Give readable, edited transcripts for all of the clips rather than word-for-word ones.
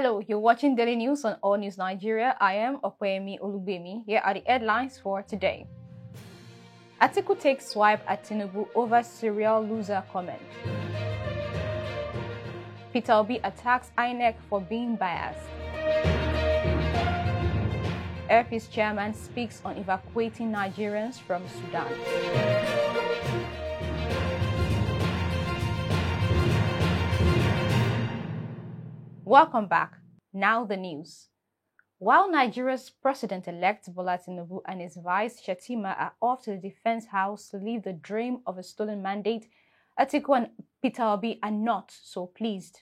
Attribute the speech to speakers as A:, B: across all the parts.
A: Hello, you're watching Daily News on Allnews Nigeria. I am Okwemi Olubemi. Here are the headlines for today. Atiku takes swipe at Tinubu over serial loser comment. Peter Obi attacks INEC for being biased. Replies chairman speaks on evacuating Nigerians from Sudan. Welcome back. Now the news. While Nigeria's President-elect Bola Tinubu and his vice Shettima are off to the Defense House to live the dream of a stolen mandate, Atiku and Peter Obi are not so pleased.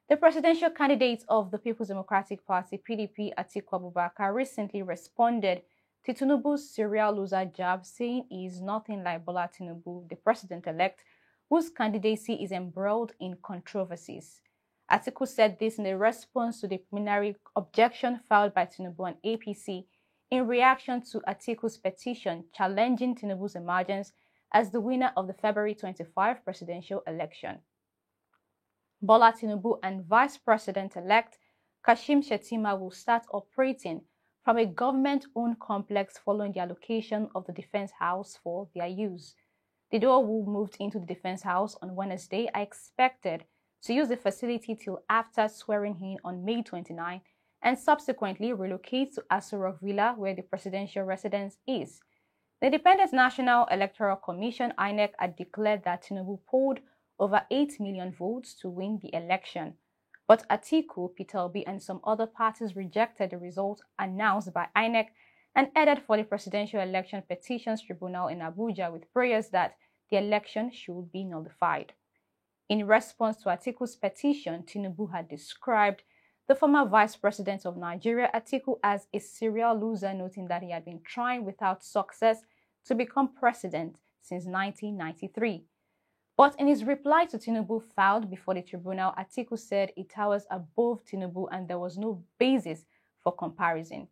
A: The presidential candidate of the People's Democratic Party (PDP), Atiku Abubakar, recently responded to Tinubu's serial loser jab, saying he is nothing like Bola Tinubu, the president-elect, whose candidacy is embroiled in controversies. Atiku said this in a response to the preliminary objection filed by Tinubu and APC in reaction to Atiku's petition challenging Tinubu's emergence as the winner of the February 25 presidential election. Bola Tinubu and Vice President-elect Kashim Shettima will start operating from a government-owned complex following the allocation of the Defense House for their use. The duo who moved into the Defense House on Wednesday are expected to use the facility till after swearing in on May 29 and subsequently relocate to Aso Rock Villa, where the presidential residence is. The Independent National Electoral Commission (INEC) had declared that Tinubu polled over 8 million votes to win the election. But Atiku, Peter Obi, and some other parties rejected the result announced by INEC and headed for the Presidential Election Petitions Tribunal in Abuja with prayers that the election should be nullified. In response to Atiku's petition, Tinubu had described the former vice president of Nigeria, Atiku, as a serial loser, noting that he had been trying without success to become president since 1993. But in his reply to Tinubu filed before the tribunal, Atiku said he towers above Tinubu and there was no basis for comparison.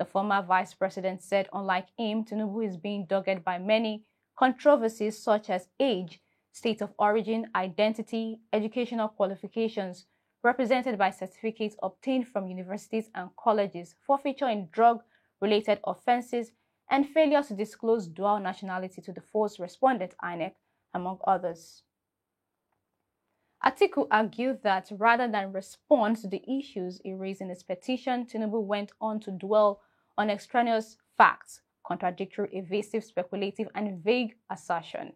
A: The former vice president said, unlike him, Tinubu is being dogged by many controversies such as age, state of origin, identity, educational qualifications, represented by certificates obtained from universities and colleges, forfeiture in drug-related offenses, and failure to disclose dual nationality to the force respondent INEC, among others. Atiku argued that rather than respond to the issues he raised in his petition, Tinubu went on to dwell on extraneous facts, contradictory, evasive, speculative, and vague assertion.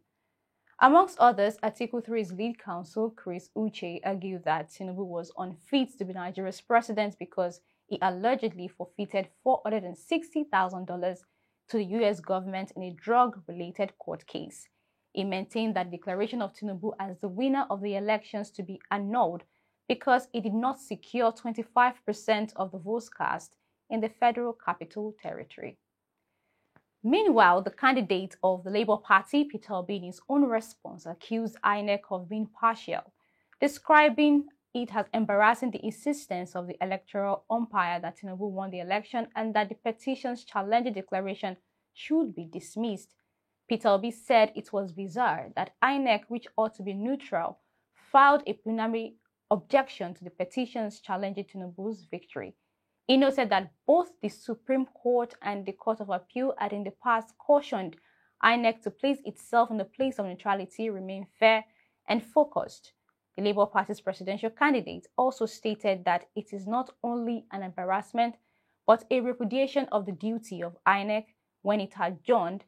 A: Amongst others, Atiku, through his lead counsel, Chris Uche, argued that Tinubu was unfit to be Nigeria's president because he allegedly forfeited $460,000 to the U.S. government in a drug-related court case. He maintained that declaration of Tinubu as the winner of the elections to be annulled because he did not secure 25% of the votes cast in the Federal Capital Territory. Meanwhile, the candidate of the Labour Party, Peter Obi, in his own response, accused INEC of being partial, describing it as embarrassing the insistence of the electoral umpire that Tinubu won the election and that the petition's challenging declaration should be dismissed. Peter Obi said it was bizarre that INEC, which ought to be neutral, filed a preliminary objection to the petitions challenging Tinubu's victory. He noted that both the Supreme Court and the Court of Appeal had in the past cautioned INEC to place itself in the place of neutrality, remain fair and focused. The Labour Party's presidential candidate also stated that it is not only an embarrassment, but a repudiation of the duty of INEC when it adjourned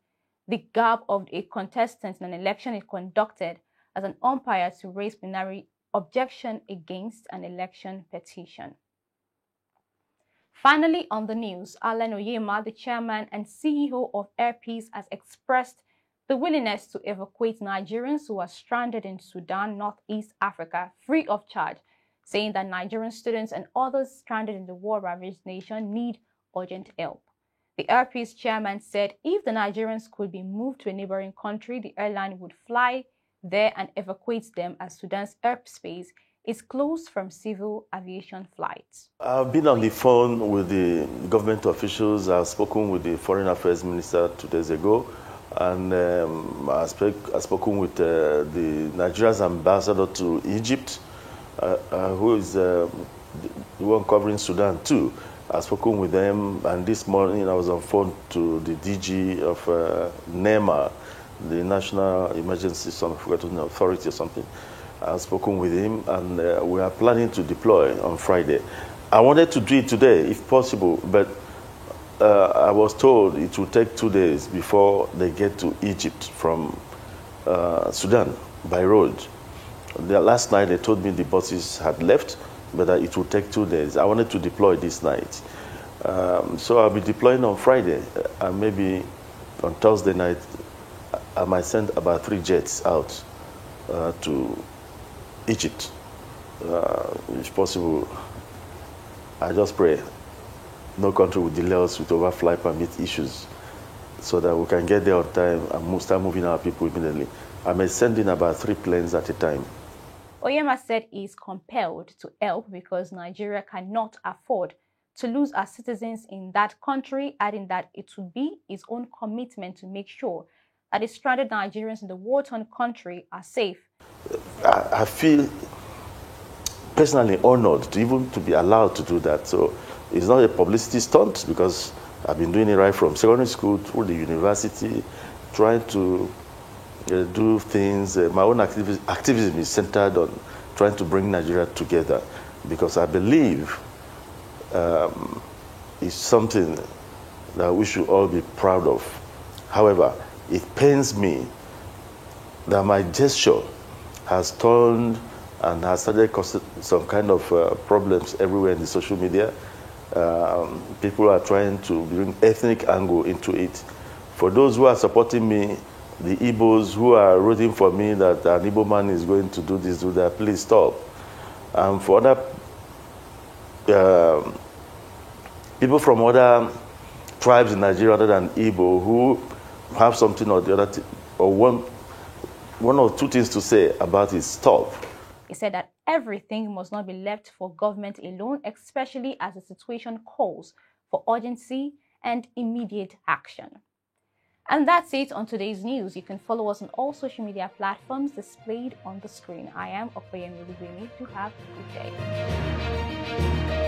A: the garb of a contestant in an election it conducted as an umpire to raise plenary objection against an election petition. Finally, on the news, Allnews, the chairman and CEO of Replies, has expressed the willingness to evacuate Nigerians who are stranded in Sudan, Northeast Africa, free of charge, saying that Nigerian students and others stranded in the war-ravaged nation need urgent help. The Replies chairman said if the Nigerians could be moved to a neighboring country, the airline would fly there and evacuate them as Sudan's airspace is closed from civil aviation flights.
B: I've been on the phone with the government officials. I've spoken with the Foreign Affairs Minister 2 days ago, and I've spoken with the Nigeria's ambassador to Egypt, who is the one covering Sudan too. I've spoken with them, and this morning I was on phone to the DG of NEMA, the National Emergency Authority or something. I've spoken with him, and we are planning to deploy on Friday. I wanted to do it today, if possible, but I was told it will take 2 days before they get to Egypt from Sudan by road. Last night they told me the buses had left, but it will take 2 days. I wanted to deploy this night. So I'll be deploying on Friday, and maybe on Thursday night I might send about 3 jets out to Egypt. If possible, I just pray no country will delay us with overflight permit issues, so that we can get there on time and start moving our people immediately. I may send in about 3 planes at a time.
A: Oyema said he is compelled to help because Nigeria cannot afford to lose our citizens in that country, adding that it would be his own commitment to make sure that the stranded Nigerians in the war-torn country are safe.
B: I feel personally honored to even to be allowed to do that. So it's not a publicity stunt, because I've been doing it right from secondary school through the university, trying to do things. My own activism is centered on trying to bring Nigeria together, because I believe it's something that we should all be proud of. However, it pains me that my gesture has turned and has started causing some kind of problems everywhere in the social media. People are trying to bring ethnic angle into it. For those who are supporting me, the Igbos who are rooting for me that an Igbo man is going to do this, do that, please stop. For other people from other tribes in Nigeria other than Igbo who have something or the other, or one or two things to say about it, stop.
A: He said that everything must not be left for government alone, especially as the situation calls for urgency and immediate action. And that's it on today's news. You can follow us on all social media platforms displayed on the screen. I am Okoyemi Lubemi. Do have a good day.